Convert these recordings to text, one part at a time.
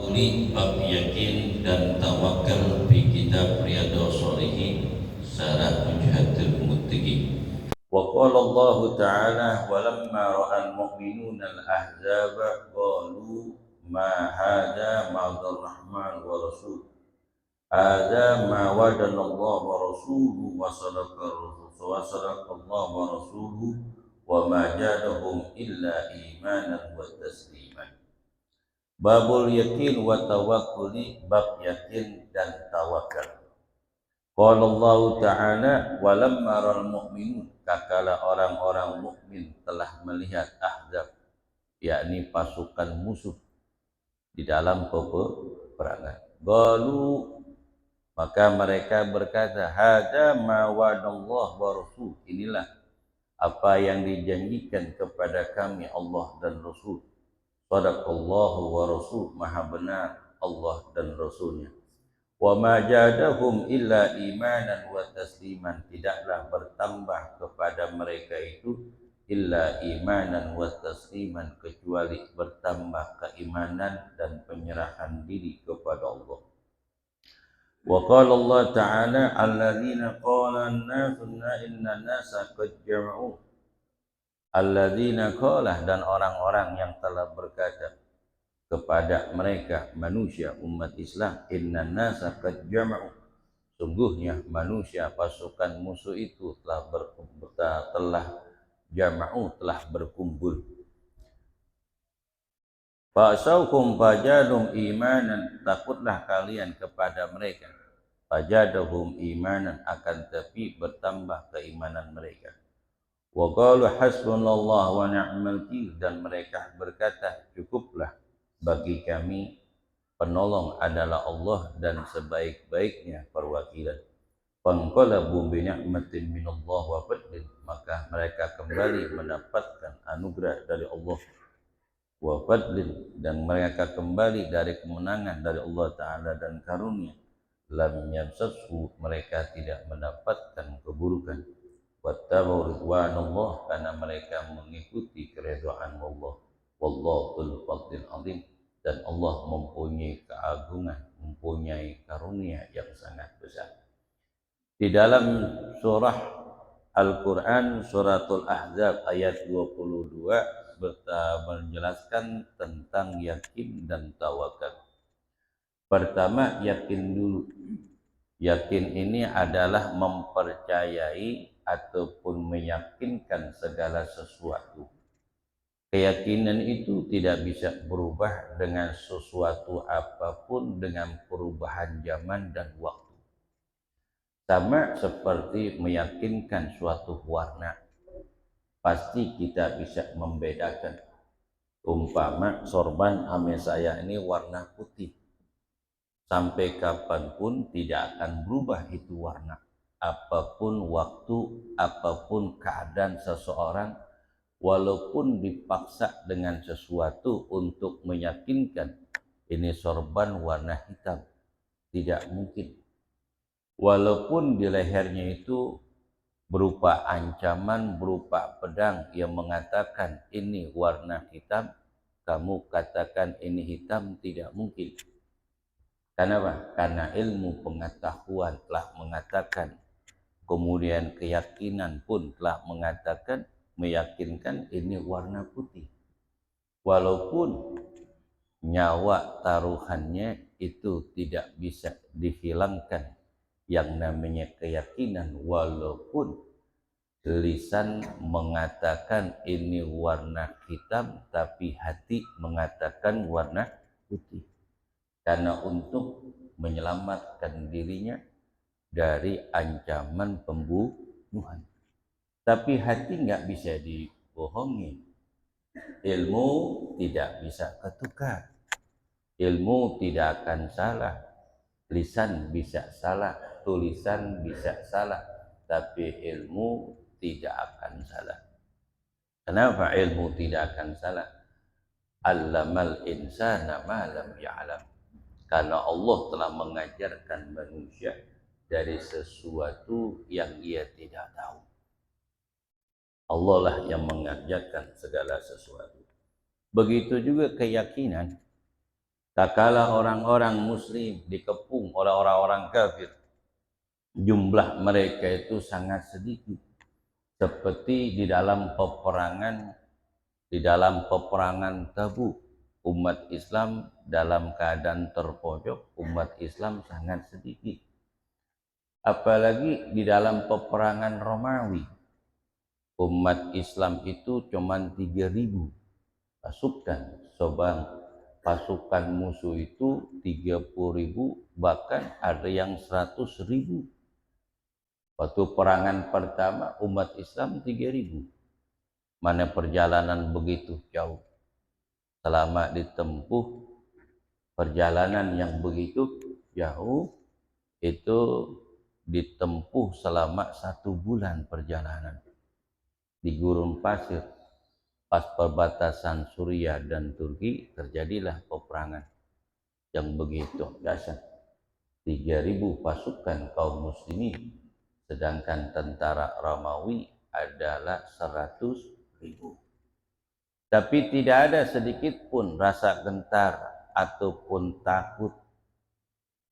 Uli bab yakin dan tawakal fi kitab Riyadhus Shalihin Syarah Mujahidul Muttaqin. Wa qala Allah Ta'ala walamma ra'al mu'minuna al-ahzaba qalu ma hadza ma'adar rahman wa rasul hadza ma wa'adana Allah wa rasuluhu wa sadaqa Allah wa rasuluhu wa ma jadahum illa imanan wa tasliman. Babul yakin wa tawakkuli, bab yakin dan tawakal. Qala Allah Ta'ala walamma ral mu'minun, kakala orang-orang mukmin telah melihat Ahzab, yakni pasukan musuh di dalam peperangan. Qalu, maka mereka berkata, hadza ma wa'adallah wa rasul, inilah apa yang dijanjikan kepada kami Allah dan Rasul. Sadaqallahu wa rasul, maha benar Allah dan Rasulnya. Wa ma jadahum illa imanan wa tasliman, tidaklah bertambah kepada mereka itu illa imanan wa tasliman, kecuali bertambah keimanan dan penyerahan diri kepada Allah. Wa qala Allah Ta'ala alladzina qala an-nasu inna an-nasa qad jama'u, alladzina qala, dan orang-orang yang telah berkata kepada mereka manusia umat Islam, innan nasa qad jama'u, sungguhnya manusia pasukan musuh itu telah berkumpul. Fa'asaukum fajadum imanan, takutlah kalian kepada mereka. Fajadahum imanan, akan tapi bertambah keimanan mereka. Wa qalu hasbunallahu wa ni'mal wakil, dan mereka berkata cukuplah bagi kami penolong adalah Allah dan sebaik-baiknya perwakilan. Fanqalabu bi ni'matin minallah wa fadlin, maka mereka kembali mendapatkan anugerah dari Allah, wa fadlin, dan mereka kembali dari kemenangan dari Allah Ta'ala dan karunia. Lam yamsashu, mereka tidak mendapatkan keburukan. Wattabau ridwanallah, karena mereka mengikuti keridhaan Allah. Wallahu dzul fadlil azim, dan Allah mempunyai keagungan, mempunyai karunia yang sangat besar. Di dalam surah Al-Quran suratul Ahzab ayat 22 menjelaskan tentang yakin dan tawakal. Pertama, yakin dulu. Yakin ini adalah mempercayai ataupun meyakinkan segala sesuatu. Keyakinan itu tidak bisa berubah dengan sesuatu apapun, dengan perubahan zaman dan waktu. Sama seperti meyakinkan suatu warna, pasti kita bisa membedakan. Umpama sorban ame saya ini warna putih, sampai kapanpun tidak akan berubah itu warna. Apapun waktu, apapun keadaan seseorang, walaupun dipaksa dengan sesuatu untuk meyakinkan ini sorban warna hitam, tidak mungkin. Walaupun di lehernya itu berupa ancaman, berupa pedang yang mengatakan ini warna hitam, kamu katakan ini hitam, tidak mungkin. Kenapa? Karena ilmu pengetahuan telah mengatakan, kemudian keyakinan pun telah mengatakan, meyakinkan ini warna putih. Walaupun nyawa taruhannya itu tidak bisa dihilangkan yang namanya keyakinan, walaupun lisan mengatakan ini warna hitam, tapi hati mengatakan warna putih. Karena untuk menyelamatkan dirinya dari ancaman pembunuhan. Tapi hati nggak bisa dibohongi. Ilmu tidak bisa ketukar. Ilmu tidak akan salah. Lisan bisa salah, tulisan bisa salah, tapi ilmu tidak akan salah. Kenapa ilmu tidak akan salah? Allamal insana ma lam ya'lam. Karena Allah telah mengajarkan manusia dari sesuatu yang ia tidak tahu. Allah lah yang mengajarkan segala sesuatu. Begitu juga keyakinan. Tak kala orang-orang muslim dikepung oleh orang-orang kafir, jumlah mereka itu sangat sedikit. Seperti di dalam peperangan Tabuk, umat Islam dalam keadaan terpojok, umat Islam sangat sedikit. Apalagi di dalam peperangan Romawi, umat Islam itu cuma 3.000 pasukan. Sobang pasukan musuh itu 30.000, bahkan ada yang 100.000. Waktu perangan pertama umat Islam 3.000. Mana perjalanan begitu jauh. Selama ditempuh perjalanan yang begitu jauh, itu ditempuh selama 1 bulan perjalanan di gurun pasir. Pas perbatasan Suriah dan Turki terjadilah peperangan yang begitu dahsyat. 3.000 pasukan kaum muslimin, sedangkan tentara Romawi adalah 100.000. Tapi tidak ada sedikit pun rasa gentar ataupun takut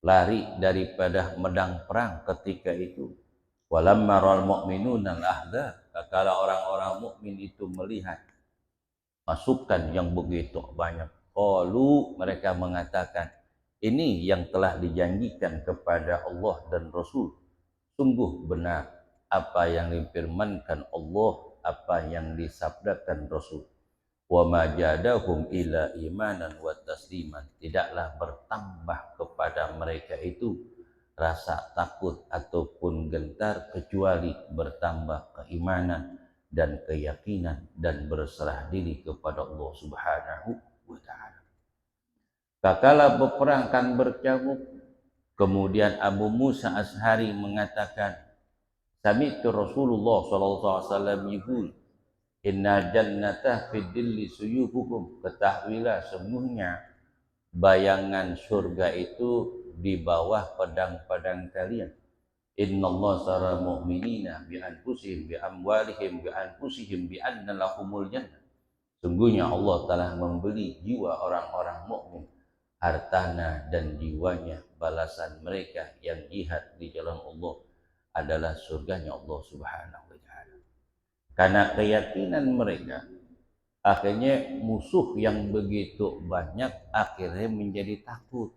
lari daripada medang perang ketika itu. Walamma ra'al mu'minuna al-ahzab, tatkala orang-orang mukmin itu melihat pasukan yang begitu banyak, qalu, mereka mengatakan, ini yang telah dijanjikan kepada Allah dan Rasul. Sungguh benar apa yang difirmankan Allah, apa yang disabdakan Rasul. Wa ma jadahum ila imanan wa tasliman, tidaklah bertambah kepada mereka itu rasa takut ataupun gentar kecuali bertambah keimanan dan keyakinan dan berserah diri kepada Allah Subhanahu wa taala. Tatkala peperang kan berkabut, kemudian Abu Musa Asy'ari mengatakan, sami'tu Rasulullah sallallahu alaihi wasallam yaqul, inna jannata fi dhilli suyufukum, ketahuilah sungguhnya bayangan surga itu di bawah pedang-pedang kalian. Innallaha sara mu'minina bi anfusihim bi amwalihim bi anfusihim bi anna lahumul jannah. Sungguhnya Allah telah membeli jiwa orang-orang mukmin, hartanya dan jiwanya, balasan mereka yang jihad di jalan Allah adalah surganya Allah Subhanahu wa taala. Karena keyakinan mereka, akhirnya musuh yang begitu banyak akhirnya menjadi takut.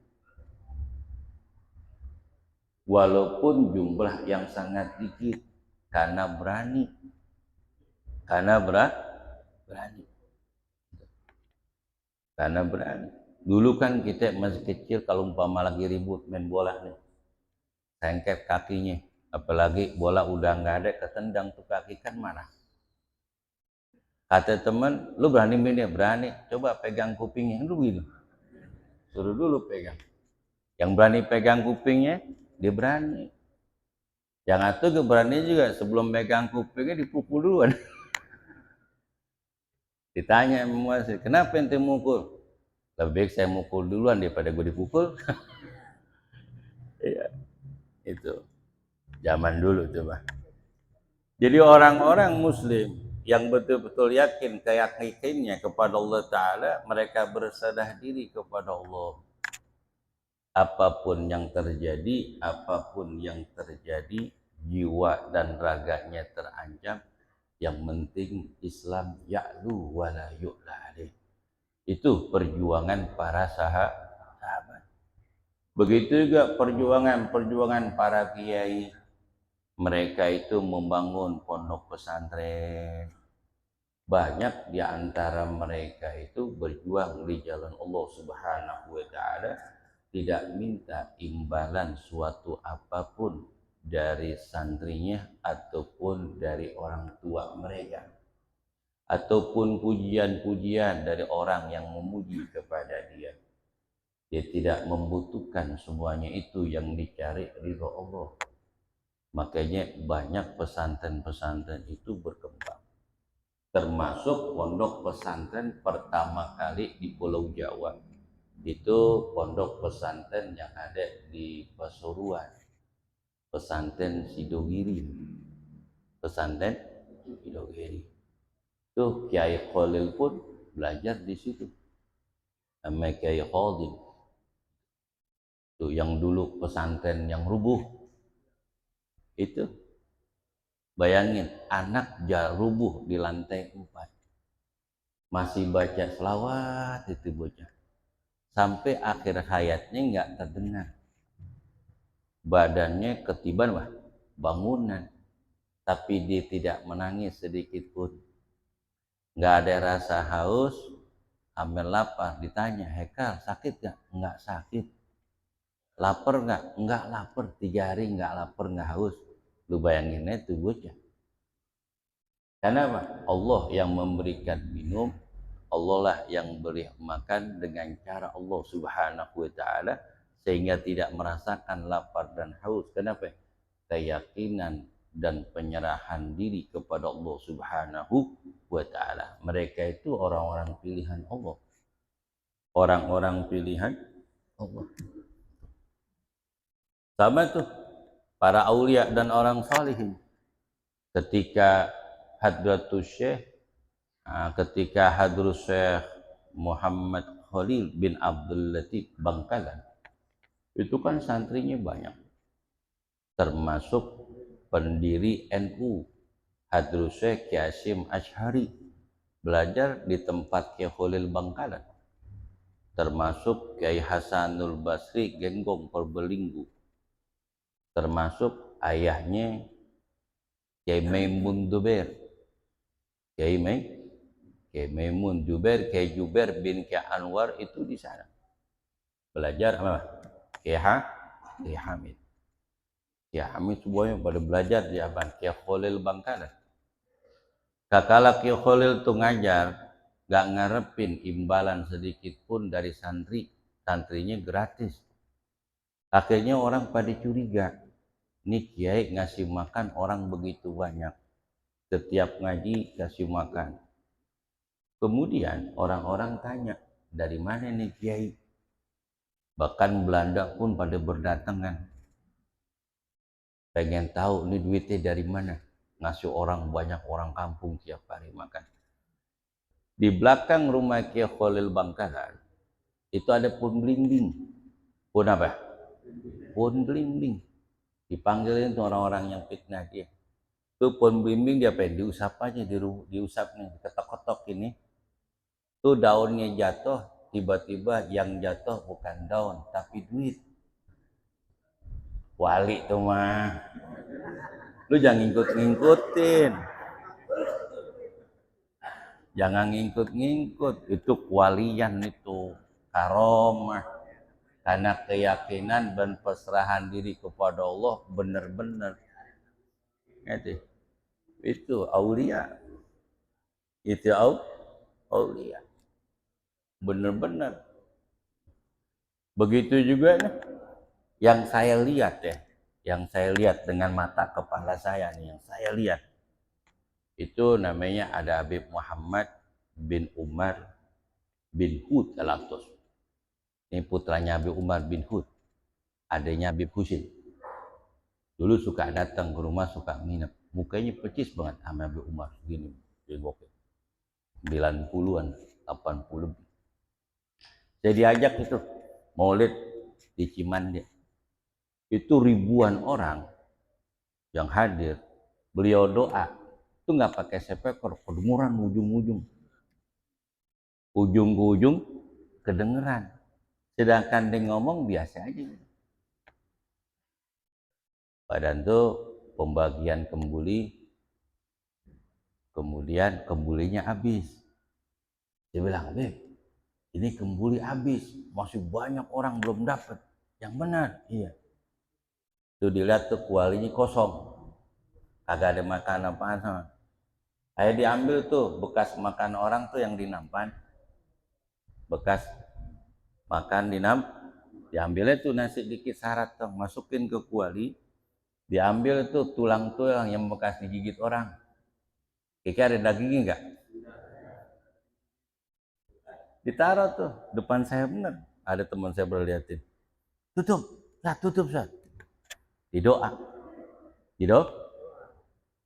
Walaupun jumlah yang sangat sedikit, karena berani. Karena berani. Dulu kan kita masih kecil, kalau umpama lagi ribut main bola nih, sengket kakinya, apalagi bola udah nggak ada, ketendang tuh kaki, kan marah. Kata teman, lu berani main ya? Berani. Coba pegang kupingnya, lu gitu. Suruh dulu pegang. Yang berani pegang kupingnya, dia berani. Yang atuh berani juga, sebelum pegang kupingnya dipukul duluan. Ditanya sama wasit, kenapa ente mukul? Lebih baik saya mukul duluan daripada gue dipukul. Iya, itu zaman dulu coba. Jadi orang-orang muslim yang betul-betul yakin keyakinannya kepada Allah Ta'ala, mereka berserah diri kepada Allah. Apapun yang terjadi, jiwa dan raganya terancam, yang penting Islam ya'lu wa la yu'la alaih. Itu perjuangan para sahabat. Begitu juga perjuangan para kiai. Mereka itu membangun pondok pesantren. Banyak di antara mereka itu berjuang di jalan Allah Subhanahu wa taala, tidak minta imbalan suatu apapun dari santrinya ataupun dari orang tua mereka, ataupun pujian-pujian dari orang yang memuji kepada dia. Dia tidak membutuhkan semuanya itu, yang dicari ridho Allah. Makanya banyak pesantren-pesantren itu berkembang. Termasuk pondok pesantren pertama kali di Pulau Jawa. Itu pondok pesantren yang ada di Pasuruan. Pesantren Sidogiri. Itu Kiai Khalil pun belajar di situ. Sama Kiai Khalil. Tuh yang dulu pesantren yang rubuh itu, bayangin anak rubuh di lantai 4 masih baca selawat itu bocah sampai akhir hayatnya nggak terdengar, badannya ketiban bangunan, tapi dia tidak menangis sedikit pun, nggak ada rasa haus, ambil lapar, ditanya, Hekal sakit nggak? Nggak sakit. Lapar nggak? Nggak lapar, 3 hari nggak lapar nggak haus. Lu bayangin itu bocah. Karena apa? Allah yang memberikan minum, Allah lah yang beri makan dengan cara Allah Subhanahu wa Ta'ala, sehingga tidak merasakan lapar dan haus. Kenapa? Keyakinan dan penyerahan diri kepada Allah Subhanahu wa Ta'ala. Mereka itu orang-orang pilihan Allah. Orang-orang pilihan Allah. Sama tuh para aulia dan orang salihin. Ketika Hadratus Syekh, ketika Hadrus Syekh Muhammad Khalil bin Abdul Latif Bangkalan, itu kan santrinya banyak, termasuk pendiri NU Hadrus Syekh Qasim Ash'ari, belajar di tempat Kiai Khalil Bangkalan, termasuk Kiai Hasanul Basri Genggong Perbelinggu, termasuk ayahnya Kiai Maimun Jubair, Kiai Maimun Jubair, Kiai Jubair bin Kiai Anwar itu di sana belajar apa? Kiai Hamid. Kiai Hamid semuanya pada belajar di abang Kiai Khalil Bangkalan. Kakala Kiai Khalil tuh ngajar, gak ngarepin imbalan sedikit pun dari santri, santrinya gratis. Akhirnya orang pada curiga, ini Kiai ngasih makan orang begitu banyak, setiap ngaji kasih makan. Kemudian orang-orang tanya, dari mana nih Kiai? Bahkan Belanda pun pada berdatangan, pengen tahu ini duitnya dari mana, ngasih orang banyak, orang kampung tiap hari makan. Di belakang rumah Kiai Khalil Bangkalan itu ada pohon belimbing. Pohon apa? Pohon belimbing. Dipanggilin tuh orang-orang yang fitnah dia. Tuh pohon belimbing dia pengen diusap aja, diusap nih, ketok-ketok ini. Tuh daunnya jatuh, tiba-tiba yang jatuh bukan daun tapi duit. Wali tuh mah. Lu jangan ngikut-ngikutin. Jangan ngikut-ngikut, itu kewalian, itu karomah. Karena keyakinan dan pasrahan diri kepada Allah benar-benar. Itu aulia. Itu aulia. Benar-benar. Begitu juga nih, yang saya lihat ya, yang saya lihat dengan mata kepala saya nih, yang saya lihat itu namanya ada Habib Muhammad bin Umar bin Hud Al-Aktos. Ini putranya Habib Umar bin Hud, adanya Habib Husin. Dulu suka datang ke rumah, suka nginep. Mukanya percis banget sama Habib Umar, gini, jengoknya 90-an, 80 lebih. Saya diajak itu maulid di Cimande. Itu ribuan orang yang hadir. Beliau doa, itu nggak pakai speaker, kedengeran ujung-ujung. Ujung ke ujung kedengeran. Sedangkan dia ngomong biasa aja. Padahal itu pembagian kembuli, kemudian kembulinya habis. Dia bilang, Beb, ini kembuli habis, masih banyak orang belum dapat. Yang benar, iya. Tuh dilihat tuh kualinya kosong, kagak ada makan apaan sama. Saya diambil tuh bekas makan orang tuh yang dinampan, bekas makan diambilnya tuh nasi dikit syarat tuh, masukin ke kuali, diambil tuh tulang-tulang yang bekas digigit orang. Kira ada dagingnya enggak? Ditaruh tuh depan saya, bener. Ada teman saya berliatin. Tutup, Ustaz. Didoa.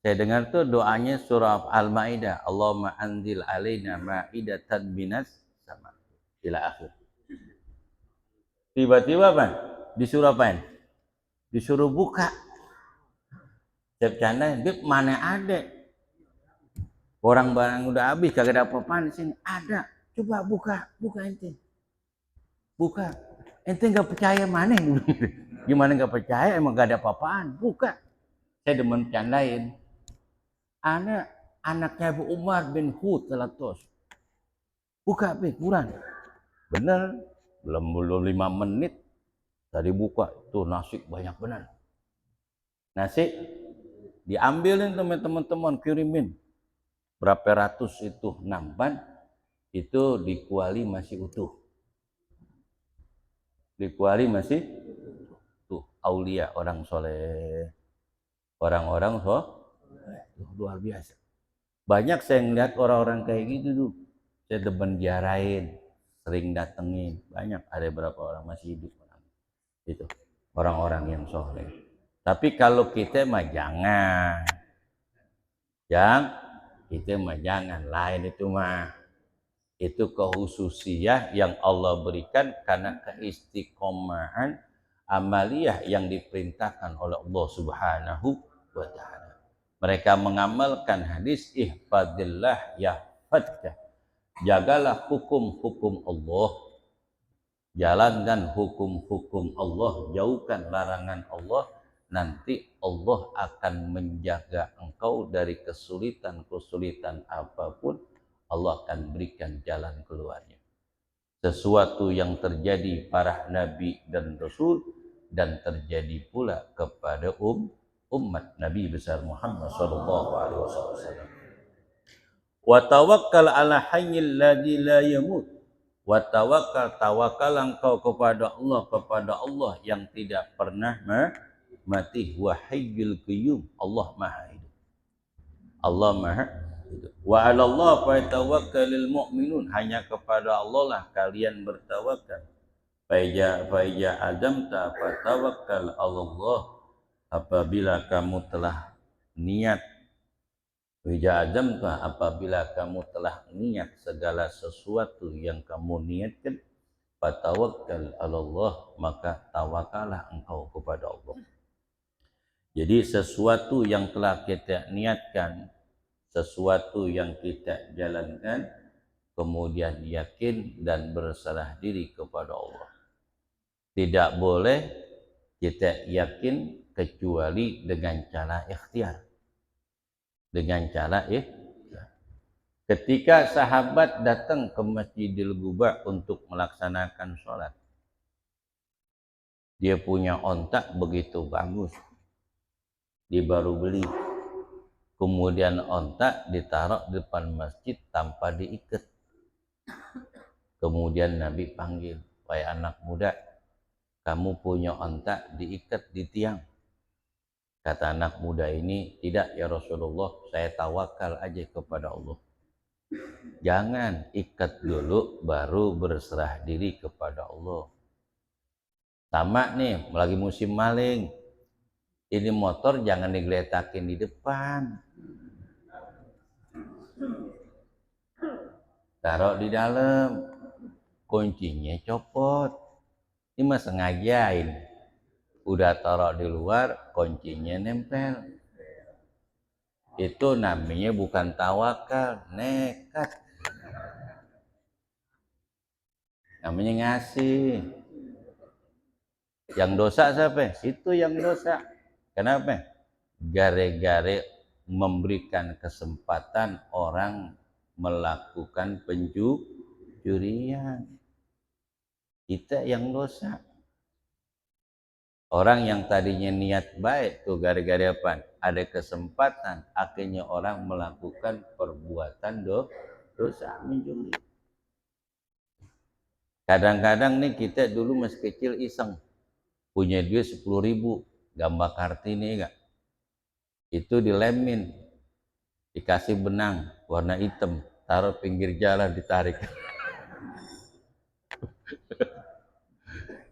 Saya dengar tuh doanya surah Al-Maidah, Allahumma anzil alaina ma'idatan minas sama ila akhir. Tiba-tiba apa? Disuruh apain? Disuruh buka. Saya bercanda, Bib mana ada? Orang barang udah habis, kagak ada apa-apaan di sini. Ada. Coba buka ente. Buka. Ente nggak percaya mana? Gimana nggak percaya? Emang gak ada apa-apaan. Buka. Saya demen bercandain. Anaknya Abu Umar bin Hud Talatos. Buka Quran. Bener. Belum 5 menit. Tadi buka. Tuh nasi banyak benar. Nasi diambilin teman-teman kirimin. Berapa ratus itu nampan. Itu di kuali masih utuh. Di kuali masih tuh aulia orang soleh. Orang-orang luar biasa. Banyak saya ngeliat orang-orang kayak gitu tuh. Saya demen diarahin, sering datengin. Banyak, ada beberapa orang masih hidup. Itu orang-orang yang soleh. Tapi kalau kita mah jangan. Kita mah jangan. Lain itu mah. Itu kehususiyah yang Allah berikan karena keistiqomahan amaliyah yang diperintahkan oleh Allah Subhanahu wa ta'ala. Mereka mengamalkan hadis ihfadillah yahfadka. Jagalah hukum-hukum Allah, jalankan hukum-hukum Allah, jauhkan larangan Allah, nanti Allah akan menjaga engkau dari kesulitan-kesulitan apapun. Allah akan berikan jalan keluarnya. Sesuatu yang terjadi para nabi dan rasul dan terjadi pula kepada umat Nabi besar Muhammad sallallahu alaihi wasallam. Wa tawakkal ala hayyil ladzi la yamut. Wa tawakal engkau kepada Allah yang tidak pernah mati. Wa hayyul qayyum, Allah Maha hidup. Allah Maha hidup. Wa 'ala Allah fatawakkalul mu'minun, hanya kepada Allah lah kalian bertawakal. Faija azamta fatawakkal 'ala Allah, apabila kamu telah niat. Faija azamta, apabila kamu telah niat segala sesuatu yang kamu niatkan, fatawakkal 'ala Allah, maka tawakallah engkau kepada Allah. Jadi sesuatu yang telah kita niatkan, sesuatu yang kita jalankan, kemudian yakin dan berserah diri kepada Allah. Tidak boleh kita yakin kecuali dengan cara ikhtiar. Dengan cara ikhtiar. Ketika sahabat datang ke Masjidil Quba untuk melaksanakan sholat, dia punya ontak begitu bagus, dia baru beli. Kemudian ontak ditaruh di depan masjid tanpa diikat. Kemudian Nabi panggil, wahai anak muda, kamu punya ontak diikat di tiang. Kata anak muda ini, tidak ya Rasulullah, saya tawakal aja kepada Allah. Jangan, ikat dulu baru berserah diri kepada Allah. Sama nih, lagi musim maling. Ini motor jangan digeletakin di depan. Taruh di dalam, kuncinya copot. Ini mah sengajain. Udah taruh di luar, kuncinya nempel. Itu namanya bukan tawakal, nekat. Namanya ngasih. Yang dosa siapa? Itu yang dosa. Kenapa? Gara-gara memberikan kesempatan orang melakukan pencurian. Kita yang dosa. Orang yang tadinya niat baik tuh gara-gara apa? Ada kesempatan, akhirnya orang melakukan perbuatan dosa, mencuri. Kadang-kadang nih kita dulu masih kecil iseng, punya duit 10.000, gambar Kartini enggak? Itu dilemin, dikasih benang warna hitam, taruh pinggir jalan, ditarik.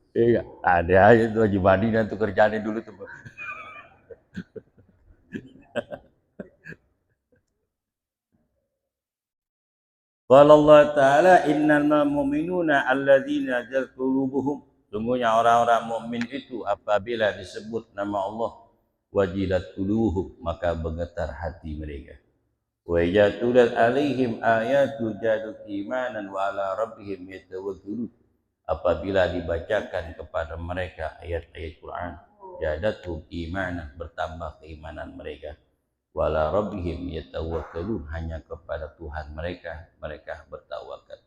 Iya, ada aja tuh Haji Badi dan tuh kerjaannya dulu tuh. Qala Allah Ta'ala, innal mu'minuna alladzina jal qulubuhum Sungguhnya orang-orang mukmin itu apabila disebut nama Allah wajilat qulubuhum maka bergetar hati mereka. Wa idza tuliyat alaihim ayatu jadu imanan wa ala rabbihim yatawakkalun. Apabila dibacakan kepada mereka ayat-ayat Quran, jadatu imanan bertambah keimanan mereka. Wa ala rabbihim yatawakkalun hanya kepada Tuhan mereka bertawakal.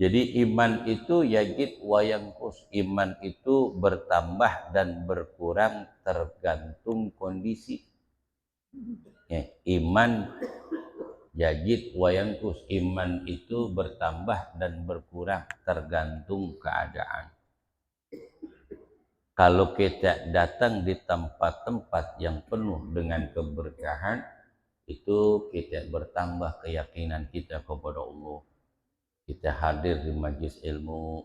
Jadi iman itu yajid wa yanqus. Iman itu bertambah dan berkurang tergantung kondisi. Ya, iman yajid wa yanqus. Iman itu bertambah dan berkurang tergantung keadaan. Kalau kita datang di tempat-tempat yang penuh dengan keberkahan, itu kita bertambah keyakinan kita kepada Allah. Kita hadir di majlis ilmu,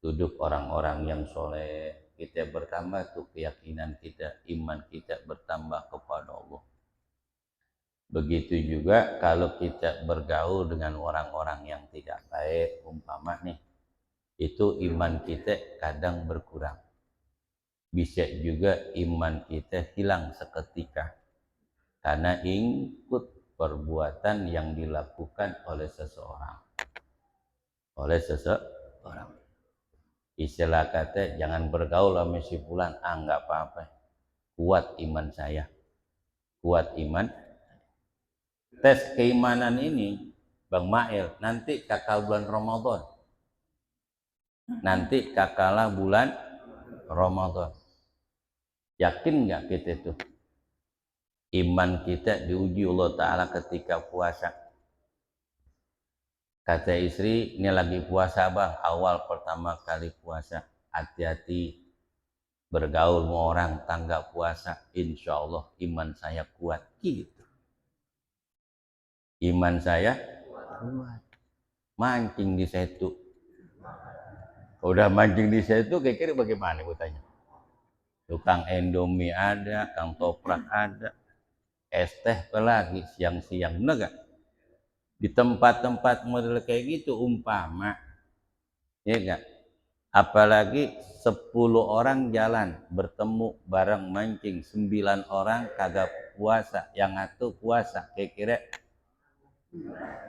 duduk orang-orang yang soleh, kita bertambah tuh keyakinan kita, iman kita bertambah kepada Allah. Begitu juga kalau kita bergaul dengan orang-orang yang tidak baik, umpama nih, itu iman kita kadang berkurang. Bisa juga iman kita hilang seketika karena ikut perbuatan yang dilakukan oleh seseorang. Istilah kata jangan bergaul sama si fulan, enggak apa-apa. Kuat iman saya. Kuat iman. Tes keimanan ini Bang Mail nanti kakal bulan Ramadan. Nanti kakalah bulan Ramadan. Yakin enggak kita itu? Iman kita diuji Allah Ta'ala ketika puasa. Kata istri, ini lagi puasa bang, awal pertama kali puasa. Hati-hati bergaul sama orang tangga puasa. Insya Allah iman saya kuat. Gitu. Iman saya kuat. Mancing di situ. Udah mancing di situ, kira-kira bagaimana gue tanya? Tukang Indomie ada, kang toprak ada. Es teh lagi siang-siang, bener gak? Di tempat-tempat model kayak gitu umpama ya enggak, apalagi 10 orang jalan bertemu bareng mancing, 9 orang kagak puasa, yang satu puasa, kira-kira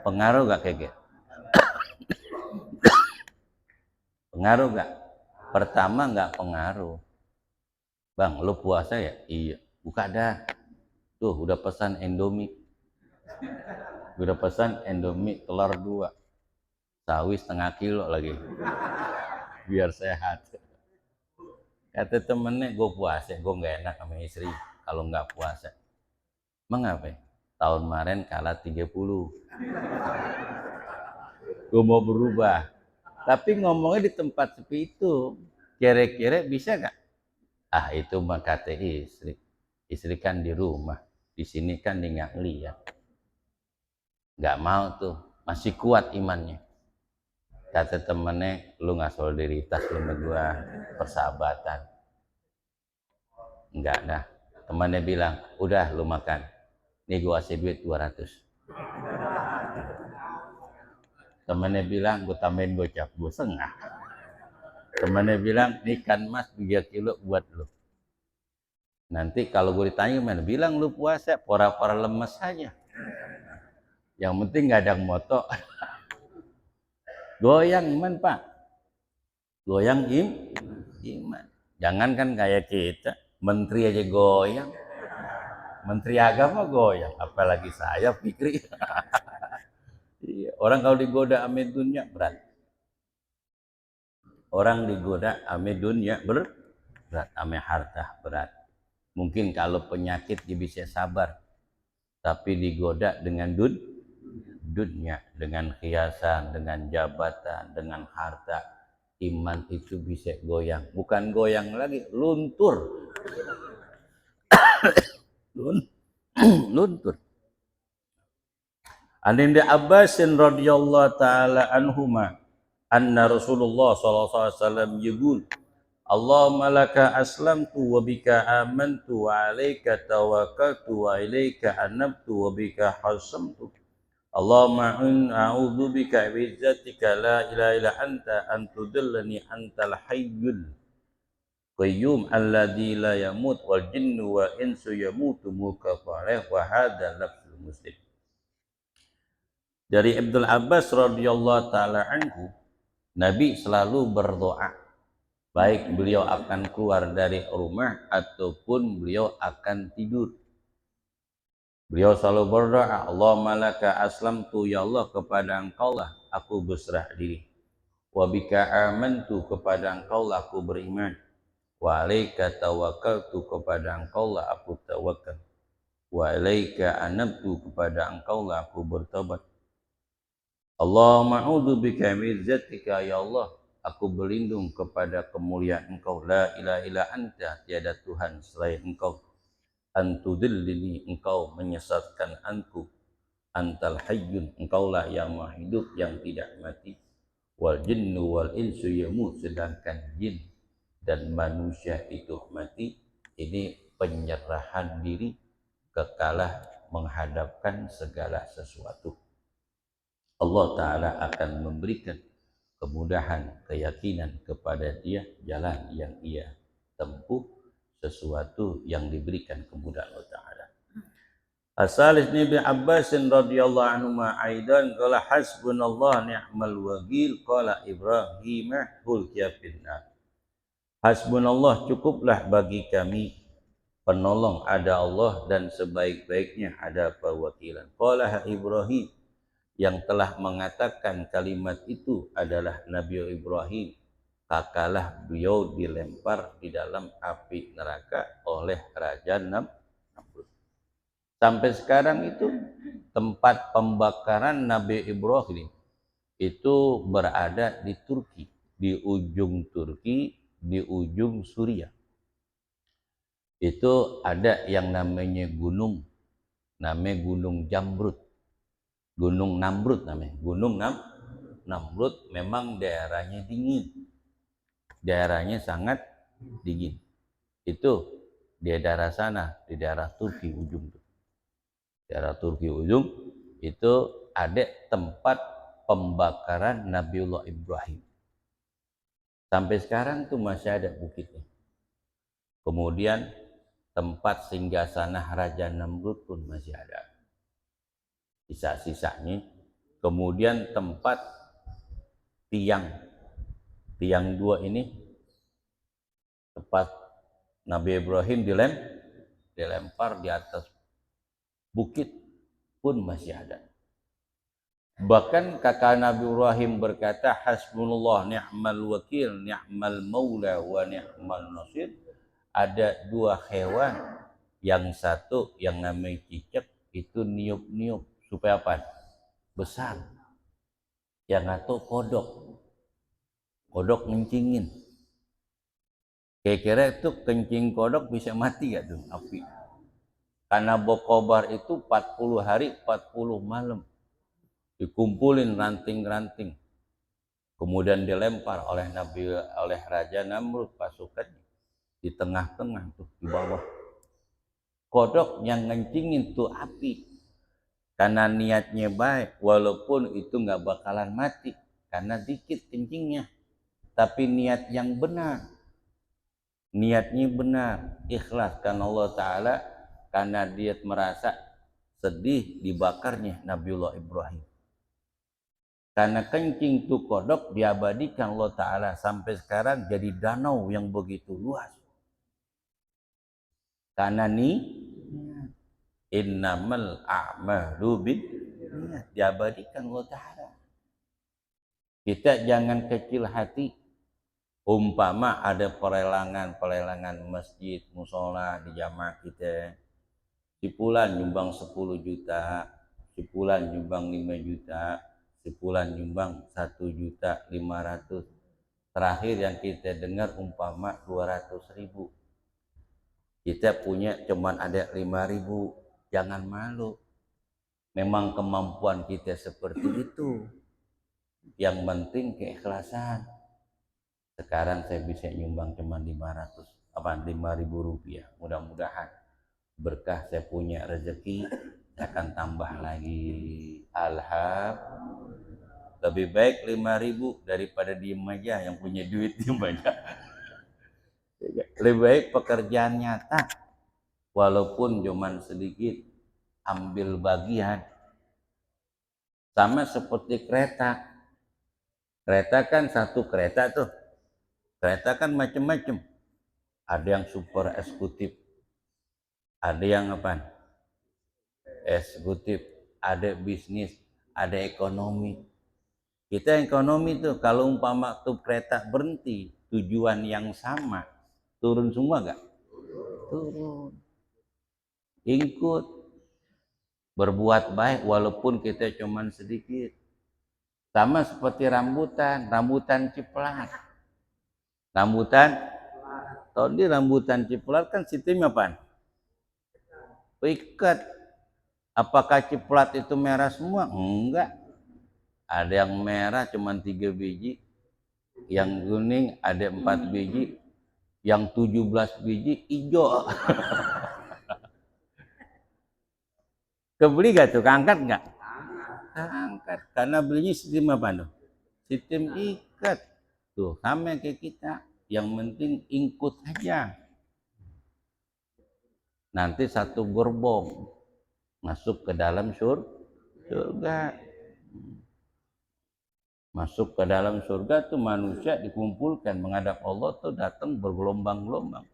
pengaruh gak kira-kira? Pengaruh gak? Pertama gak pengaruh. Bang lu puasa ya? Iya. Buka dah tuh, udah pesan Indomie, udah pesan Indomie telur 2, sawi setengah kilo lagi biar sehat. Kata temennya, gue puasa, gue nggak enak sama istri kalau nggak puasa. Mengapa? Tahun kemarin kalah 30. Gue mau berubah, tapi ngomongnya di tempat sepi itu kira-kira bisa nggak? Ah itu mah kata istri kan di rumah, di sini kan dia nggak lihat. Nggak mau tuh, masih kuat imannya. Kata temennya, lu nggak solidaritas lu sama gua, persahabatan. Enggak dah. Temannya bilang, udah lu makan, nih gua kasih duit 200. Temannya bilang, gua tambahin gocap, gua setengah. Temannya bilang, nih ikan mas 3 kilo buat lu. Nanti kalau gue ditanya mana, bilang lu puasa, pora-pora lemes aja. Yang penting nggak ada moto. Goyang iman pak, goyang iman. Jangan kan kayak kita, menteri aja goyang, menteri agama goyang, apalagi saya Fikri. Orang kalau digoda ame dunia berat. Orang digoda ame dunia berat, ame harta berat. Mungkin kalau penyakit dia bisa sabar, tapi digoda dengan dunia, dengan hiasan, dengan jabatan, dengan harta, iman itu bisa goyang. Bukan goyang lagi, luntur. Luntur. An Ibnu Abbasin radhiyallahu taala anhuma anna Rasulullah sallallahu alaihi wasallam yaqul Allahumma laka aslamtu wa bika amantu wa alaika tawakkaltu wa ilaika anabtu wa bika hasamtu Allahumma a'udzubika bi'izzatika la ilaha illa anta an tudillani antal hayyul qayyum alladzi la yamut wal jinnu wa insu yamutu mukafareh wa hadza lafzul muslim. Dari Ibnu Abbas radhiyallahu taala anhu, Nabi selalu berdoa baik beliau akan keluar dari rumah ataupun beliau akan tidur. Beliau selalu berdoa, Allahumma laka aslamtu, ya Allah kepada engkau lah aku berserah diri. Wa bika amantu, kepada engkau lah aku beriman. Wa alaika tawakkaltu, kepada engkau lah aku tawakal. Wa alaika anabtu, kepada engkau lah aku bertobat. Allahumma a'udzu bika min izzatika, ya Allah aku berlindung kepada kemuliaan engkau, la ilaha illa anta, tiada Tuhan selain engkau. Antudillini, engkau menyesatkan aku. Antal hayyun, engkaulah yang maha hidup yang tidak mati. Wal jinnu wal insu yamut, sedangkan jin dan manusia itu mati. Ini penyerahan diri, kekalah menghadapkan segala sesuatu. Allah Ta'ala akan memberikan kemudahan, keyakinan kepada dia, jalan yang ia tempuh, sesuatu yang diberikan kemudahan Allah Ta'ala. Asalis Ibnu Abbas radhiyallahu anhu aidan qala hasbunallah ni'mal wakil qala Ibrahim hulqiya finnar. Hasbunallah, cukuplah bagi kami penolong ada Allah dan sebaik-baiknya ada perwakilan. Qala Ibrahim, yang telah mengatakan kalimat itu adalah Nabi Ibrahim. Kakalah beliau dilempar di dalam api neraka oleh Raja Namrud. Sampai sekarang itu tempat pembakaran Nabi Ibrahim itu berada di Turki, di ujung Turki, di ujung Suriah. Itu ada yang namanya gunung Jamrud. Gunung Namrud namanya. Namrud memang daerahnya dingin. Daerahnya sangat dingin. Itu di daerah sana, di daerah Turki ujung. Daerah Turki ujung itu ada tempat pembakaran Nabiullah Ibrahim. Sampai sekarang tuh masih ada bukitnya. Kemudian tempat singgasana Raja Namrud pun masih ada. Sisa-sisanya. Kemudian tempat tiang dua ini, tempat Nabi Ibrahim dilempar di atas bukit pun masih ada. Bahkan kakak Nabi Ibrahim berkata, hasbunallah ni'mal wakil, ni'mal maula wa ni'mal nasir. Ada dua hewan, yang satu yang namanya cicak itu niup-niup supaya apa? Besar. Yang satu kodok ngencingin. Kira-kira itu kencing kodok bisa mati gak tuh api? Karena bokobar itu 40 hari 40 malam dikumpulin ranting-ranting, kemudian dilempar oleh Raja Namrud pasukannya di tengah-tengah tuh, di bawah. Kodok yang ngencingin tuh api, karena niatnya baik, walaupun itu nggak bakalan mati karena dikit kencingnya, tapi niat yang benar, niatnya benar, ikhlas karena Allah Ta'ala, karena dia merasa sedih dibakarnya Nabiullah Ibrahim. Karena kencing itu kodok diabadikan Allah Ta'ala sampai sekarang jadi danau yang begitu luas. Karena innamal a'malu binniyat, diabadikan Allah Ta'ala. Kita jangan kecil hati. Umpama ada pelelangan masjid, musola di jamaah kita, sebulan nyumbang 10 juta, sebulan nyumbang 5 juta, sebulan nyumbang 1.500.000. Terakhir yang kita dengar umpama 200.000. Kita punya cuman ada 5.000. Jangan malu. Memang kemampuan kita seperti itu. Yang penting keikhlasan. Sekarang saya bisa nyumbang cuman 5.000 rupiah. Mudah-mudahan berkah saya punya rezeki, saya akan tambah lagi. Alhamdulillah. Lebih baik 5.000 daripada diem aja, yang punya duit diem aja. Lebih baik pekerjaan nyata, walaupun cuman sedikit, ambil bagian. Sama seperti kereta. Kereta kan satu kereta tuh. Kereta kan macam-macam. Ada yang super eksekutif, ada yang apa? Eksekutif, ada bisnis, ada ekonomi. Kita ekonomi tuh kalau umpama tuh kereta berhenti, tujuan yang sama, turun semua gak? Turun. Ikut berbuat baik walaupun kita cuman sedikit. Sama seperti rambutan, rambutan ciprat. Rambutan, tadi rambutan ciprat kan sistemnya apa? Ikat. Apakah ciprat itu merah semua? Enggak. Ada yang merah cuma 3 biji, yang kuning ada 4 biji, yang 17 biji hijau. Kebeli gak tuh? Keangkat gak? Keangkat. Karena belinya sistem apa tuh? Sistem ikat. Tuh sama kayak kita. Yang penting ingkut aja. Nanti satu gerbong masuk ke dalam surga. Masuk ke dalam surga tuh manusia dikumpulkan menghadap Allah tuh datang bergelombang-gelombang.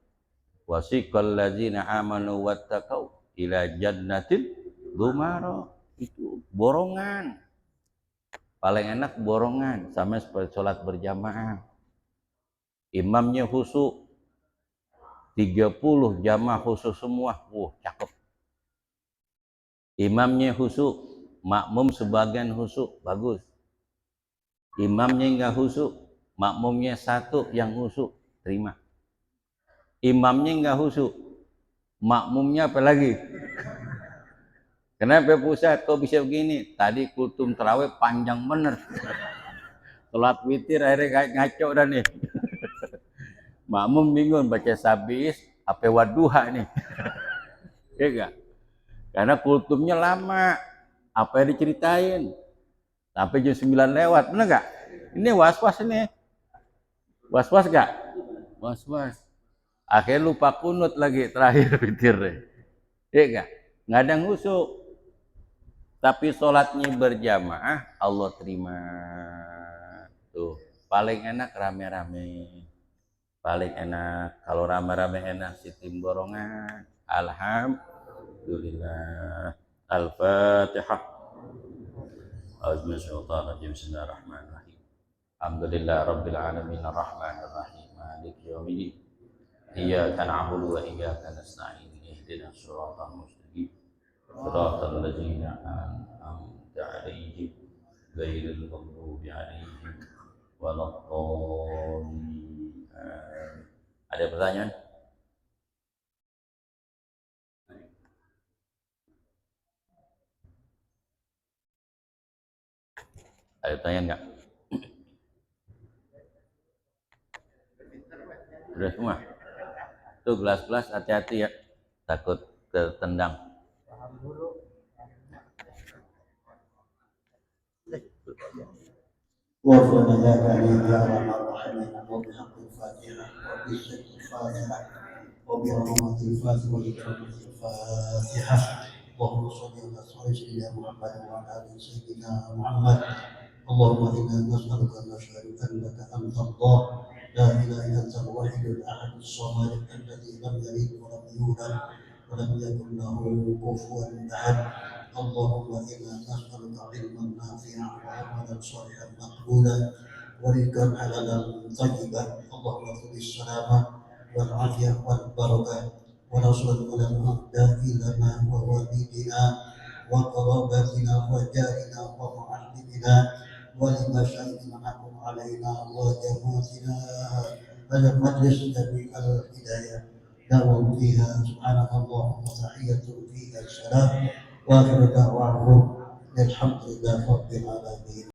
Wasiqal ladzina amanu wattaqau ila jannatin dzumara. Itu borongan. Paling enak borongan, sama seperti sholat berjamaah. Imamnya khusyuk, 30 jamaah khusyuk semua. Cakep. Imamnya khusyuk, makmum sebagian khusyuk, bagus. Imamnya enggak khusyuk, makmumnya satu yang khusyuk, terima. Imamnya enggak khusyuk, makmumnya apa lagi? Kenapa pusat kok bisa begini? Tadi kultum terawih panjang bener. Sholat witir akhirnya kayak ngaco dah nih. Makmum bingung baca sabis apa waduha nih. Ya enggak? Karena kultumnya lama. Apa yang diceritain? Sampai jam 9 lewat, bener enggak? Ini was-was ini. Was-was enggak? Was-was. Akhirnya lupa kunut lagi terakhir witirnya. Ya enggak? Enggak ada ngusuk. Tapi sholatnya berjamaah Allah terima. Tuh, paling enak rame-rame. Paling enak kalau rame-rame enak sistem borongan. Alhamdulillah. Al-Fatihah. Bismillahirrahmanirrahim. Alhamdulillah rabbil alamin arrahmanir rahim maliki yaumiddin. Iyyaka na'budu wa iyyaka nasta'in. Ihdinas shiratal mustaqim. Shiratal ladzina an'amta 'alaihim ghairil maghdubi 'alaihim waladdallin. Ada pertanyaan? Ada pertanyaan enggak? Sudah semua? Tuh gelas-gelas hati-hati ya. Takut tertendang. وارفعنا ذاك عليك يا ارحم الراحمين وبحق الفاتحه وبسر الفاتحه وبرحمه الفاتحه وبكرمه الفاتحه اللهم صل على سيدنا محمد وعلى ال سيدنا محمد. اللهم انا نسالك ان نشهد انك انت الله لا اله الا انت الواحد الاحد الصمد الذي لم يلد ولم يولد ولم يكن له كفوا احد. اللهم انا نسالك علما نافعا وعملا صالحا مقبولا ورزقا حلالا طيبا. اللهم خذ السلامه والعافيه والبركه ونصرا على الاعداء لنا ووالدنا وقرابتنا وجارنا ومعلمنا ولمشايخنا معكم علينا وجماعتنا هذا المجلس جميع الهدايه دعوهم فيها سبحانك اللهم وتحيه فيها السلام واخر دعواهم الحمد لله رب العالمين.